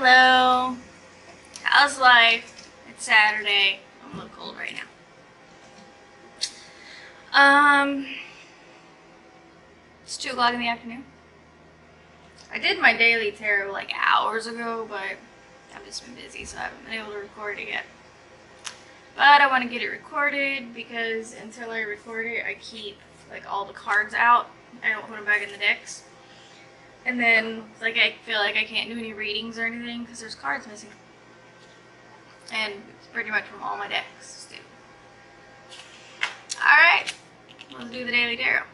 Hello. How's life? It's Saturday. I'm a little cold right now. It's 2 o'clock in the afternoon. I did my daily tarot like hours ago, but I've just been busy, so I haven't been able to record it yet. But I want to get it recorded because until I record it, I keep like all the cards out. I don't put them back in the decks. And then, like, I feel like I can't do any readings or anything because there's cards missing. And it's pretty much from all my decks, too. Alright, let's do the daily tarot.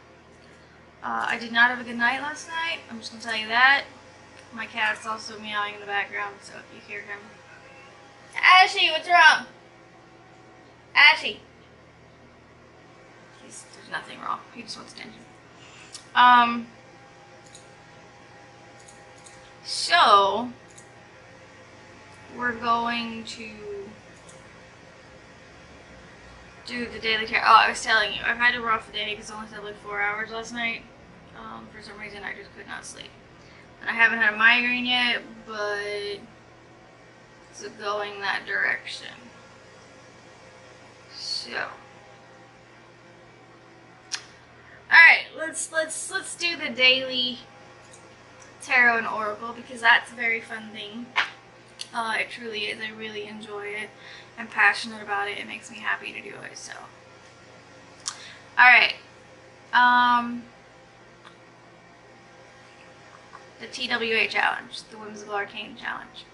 I did not have a good night last night. I'm just going to tell you that. My cat's also meowing in the background, so if you hear him. Ashy, what's wrong? Ashy. There's nothing wrong. He just wants attention. So, we're going to do the daily tarot. Oh, I was telling you, I've had a rough day because I only slept like 4 hours last night. For some reason, I just could not sleep. And I haven't had a migraine yet, but it's going that direction. So, alright, let's do the daily tarot and oracle because that's a very fun thing. It truly is. I really enjoy it. I'm passionate about it. It makes me happy to do it. So, alright. The TWA challenge, the Whimsical Arcane challenge.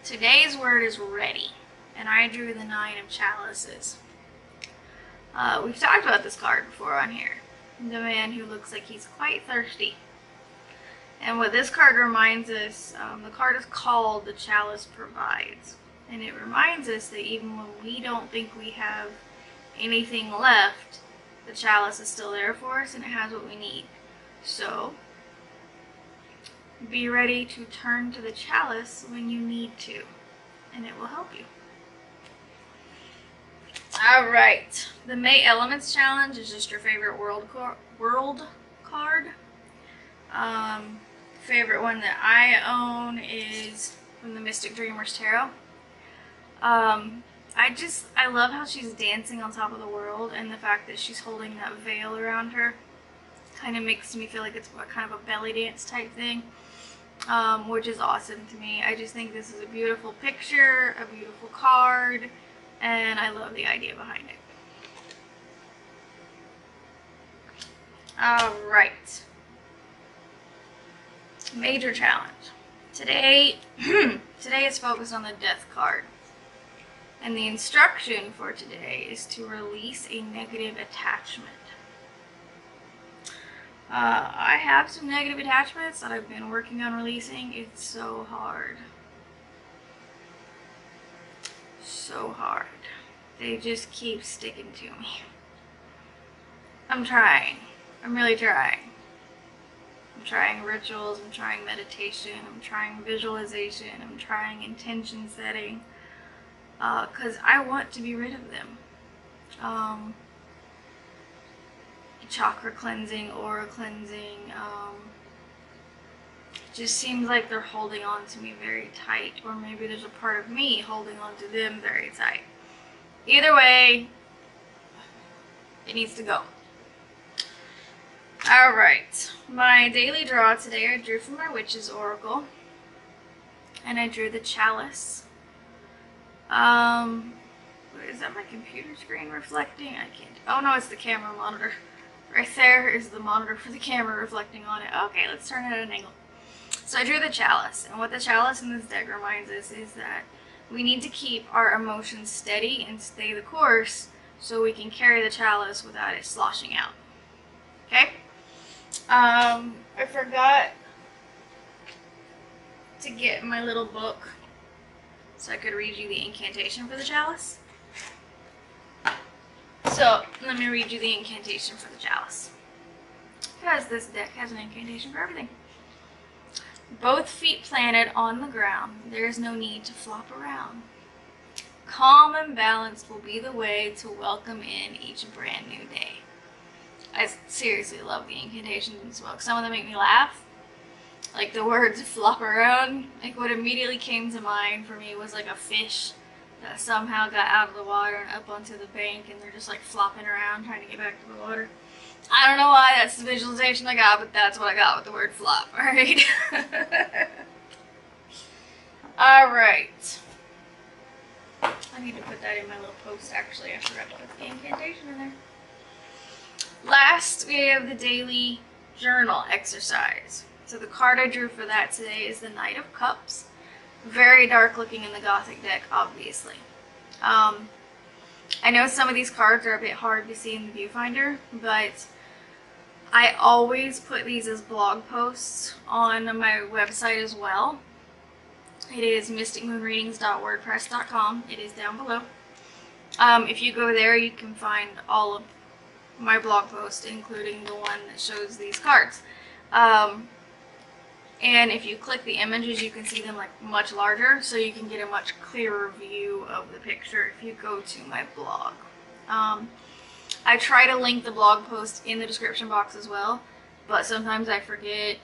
Today's word is ready, and I drew the 9 of chalices. We've talked about this card before on here. The man who looks like he's quite thirsty. And what this card reminds us, the card is called The Chalice Provides. And it reminds us that even when we don't think we have anything left, the chalice is still there for us and it has what we need. So, be ready to turn to the chalice when you need to, and it will help you. Alright, the May Elements Challenge is just your favorite world card. Favorite one that I own is from the Mystic Dreamers Tarot. I love how she's dancing on top of the world, and the fact that she's holding that veil around her kind of makes me feel like it's kind of a belly dance type thing, which is awesome to me. I just think this is a beautiful picture, a beautiful card, and I love the idea behind it. Alright. Major challenge. Today is focused on the Death card. And the instruction for today is to release a negative attachment. I have some negative attachments that I've been working on releasing. It's so hard. So hard. They just keep sticking to me. I'm trying. I'm really trying. I'm trying rituals, I'm trying meditation, I'm trying visualization, I'm trying intention setting, because I want to be rid of them. Chakra cleansing, aura cleansing, it just seems like they're holding on to me very tight, or maybe there's a part of me holding on to them very tight. Either way, it needs to go. Alright, my daily draw today, I drew from my Witch's Oracle, and I drew the Chalice. Is that my computer screen reflecting? I can't, oh no, it's the camera monitor. Right there is the monitor for the camera reflecting on it. Okay, let's turn it at an angle. So I drew the Chalice, and what the Chalice in this deck reminds us is that we need to keep our emotions steady and stay the course so we can carry the Chalice without it sloshing out. Okay? I forgot to get my little book so I could read you the incantation for the Chalice. So, let me read you the incantation for the Chalice. Because this deck has an incantation for everything. Both feet planted on the ground, there is no need to flop around. Calm and balance will be the way to welcome in each brand new day. I seriously love the incantations as well. Some of them make me laugh, like the words flop around, like what immediately came to mind for me was like a fish that somehow got out of the water and up onto the bank, and they're just like flopping around trying to get back to the water. I don't know why that's the visualization I got, but that's what I got with the word flop. Alright. Alright. I need to put that in my little post actually. I forgot to put the incantation in there. Last, we have the daily journal exercise. So the card I drew for that today is the Knight of Cups. Very dark looking in the Gothic deck, obviously. I know some of these cards are a bit hard to see in the viewfinder, but I always put these as blog posts on my website as well. It is mysticmoonreadings.wordpress.com. It is down below. If you go there, you can find all of my blog posts, including the one that shows these cards. And if you click the images, you can see them like much larger, so you can get a much clearer view of the picture if you go to my blog. I try to link the blog post in the description box as well, but sometimes I forget.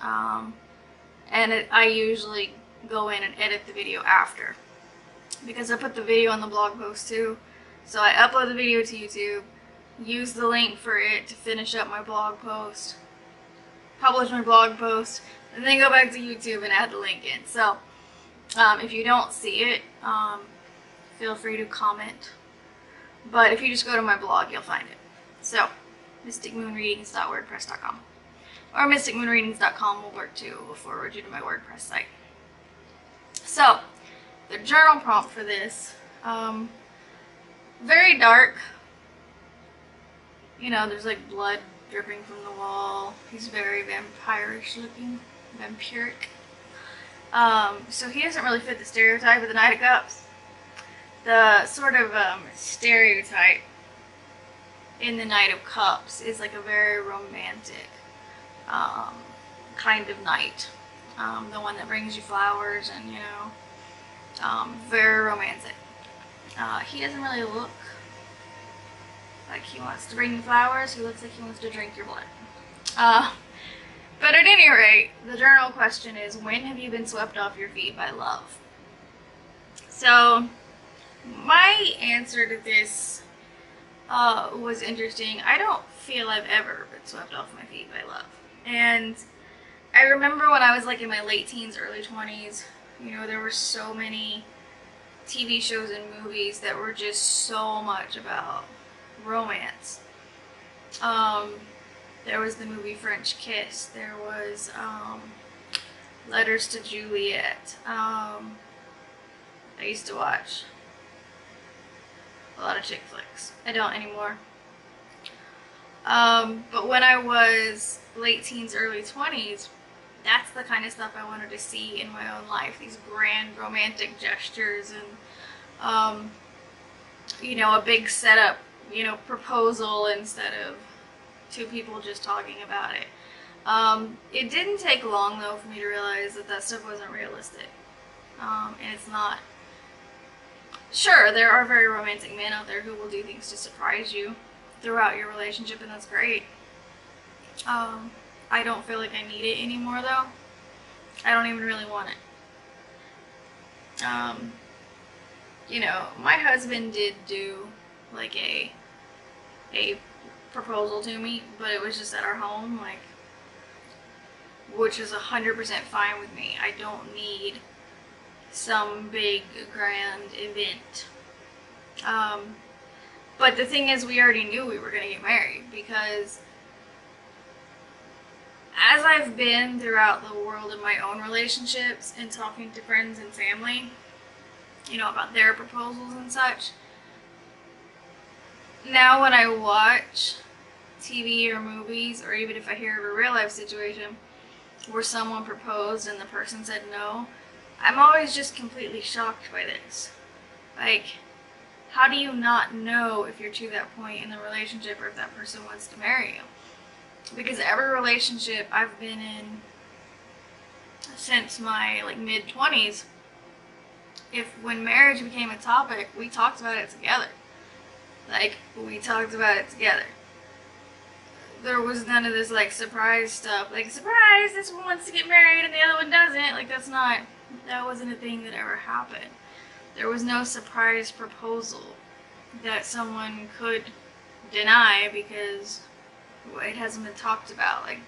I usually go in and edit the video after, because I put the video on the blog post too. So I upload the video to YouTube, use the link for it to finish up my blog post, publish my blog post, and then go back to YouTube and add the link in. So if you don't see it, feel free to comment. But if you just go to my blog, you'll find it. So mysticmoonreadings.wordpress.com. Or mysticmoonreadings.com will work too. We'll forward you to my WordPress site. So, the journal prompt for this, very dark. You know, there's like blood dripping from the wall. He's very vampirish looking, vampiric. So he doesn't really fit the stereotype of the Knight of Cups. The sort of stereotype in the Knight of Cups is like a very romantic kind of knight. The one that brings you flowers and, you know, very romantic. He doesn't really look like he wants to bring you flowers. He looks like he wants to drink your blood. But at any rate, the journal question is, when have you been swept off your feet by love? So, my answer to this was interesting. I don't feel I've ever been swept off my feet by love. And I remember when I was like in my late teens, early 20s, you know, there were so many TV shows and movies that were just so much about romance. There was the movie French Kiss. There was Letters to Juliet. I used to watch a lot of chick flicks. I don't anymore. But when I was late teens, early 20s, that's the kind of stuff I wanted to see in my own life. These grand romantic gestures and, you know, a big setup, you know, proposal instead of two people just talking about it. It didn't take long, though, for me to realize that that stuff wasn't realistic. And it's not. Sure, there are very romantic men out there who will do things to surprise you throughout your relationship, and that's great. I don't feel like I need it anymore, though. I don't even really want it. You know, my husband did do like a proposal to me, but it was just at our home, like, which is 100% fine with me. I don't need some big grand event. But the thing is, we already knew we were going to get married, because as I've been throughout the world in my own relationships and talking to friends and family, you know, about their proposals and such, now when I watch TV or movies, or even if I hear of a real life situation where someone proposed and the person said no, I'm always just completely shocked by this. Like, how do you not know if you're to that point in the relationship or if that person wants to marry you? Because every relationship I've been in since my like mid-20s, when marriage became a topic, we talked about it together. Like, we talked about it together. there was none of this like surprise stuff. Like, surprise, this one wants to get married and the other one doesn't. Like, that wasn't a thing that ever happened. There was no surprise proposal that someone could deny because it hasn't been talked about. Like,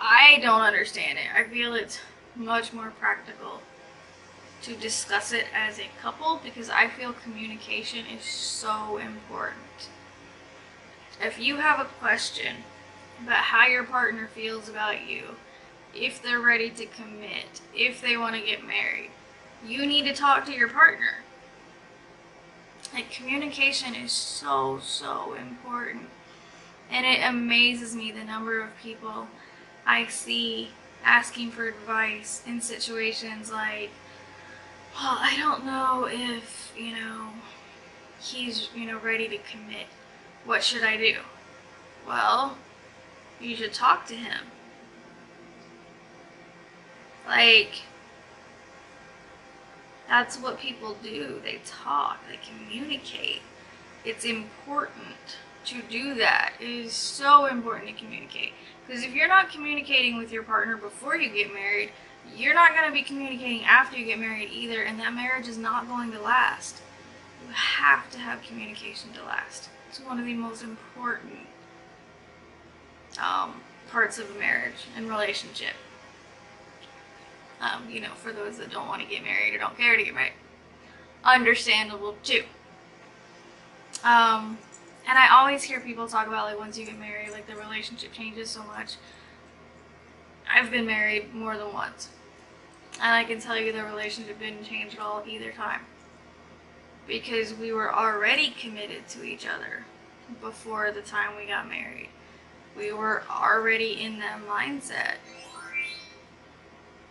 I don't understand it. I feel it's much more practical to discuss it as a couple because I feel communication is so important. If you have a question about how your partner feels about you, if they're ready to commit, if they want to get married, you need to talk to your partner. Like, communication is so, so important. And it amazes me the number of people I see asking for advice in situations like, well, I don't know if, he's, ready to commit. What should I do? Well, you should talk to him. Like, that's what people do. They talk, they communicate. It's important to do that. It is so important to communicate. Because if you're not communicating with your partner before you get married, you're not going to be communicating after you get married either, and that marriage is not going to last. You have to have communication to last. It's one of the most important parts of a marriage and relationship. For those that don't want to get married or don't care to get married. Understandable too. And I always hear people talk about, like, once you get married, like, the relationship changes so much. I've been married more than once. And I can tell you the relationship didn't change at all either time. Because we were already committed to each other before the time we got married. We were already in that mindset.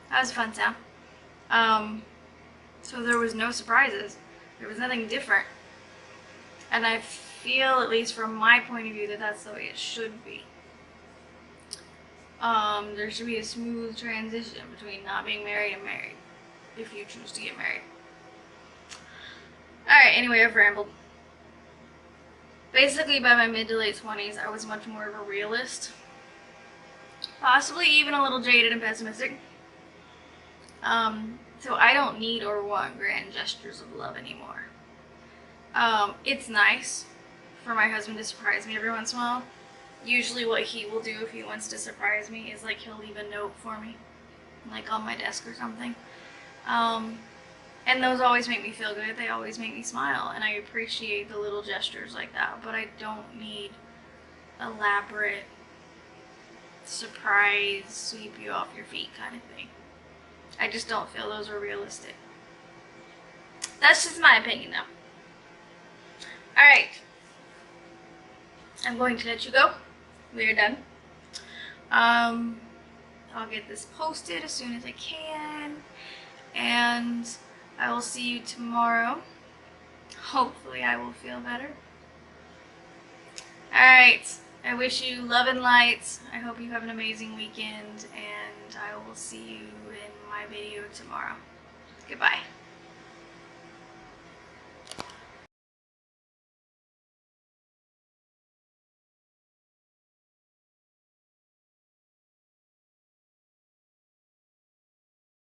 That was a fun time. So there was no surprises. There was nothing different. And I feel, at least from my point of view, that that's the way it should be. There should be a smooth transition between not being married and married, if you choose to get married. Alright, anyway, I've rambled. Basically, by my mid to late 20s, I was much more of a realist. Possibly even a little jaded and pessimistic. So I don't need or want grand gestures of love anymore. It's nice for my husband to surprise me every once in a while. Usually what he will do if he wants to surprise me is, like, he'll leave a note for me, like, on my desk or something. And those always make me feel good. They always make me smile, and I appreciate the little gestures like that, but I don't need elaborate surprise, sweep you off your feet kind of thing. I just don't feel those are realistic. That's just my opinion, though. Alright. I'm going to let you go. We are done. I'll get this posted as soon as I can. And I will see you tomorrow. Hopefully I will feel better. Alright. I wish you love and light. I hope you have an amazing weekend. And I will see you in my video tomorrow.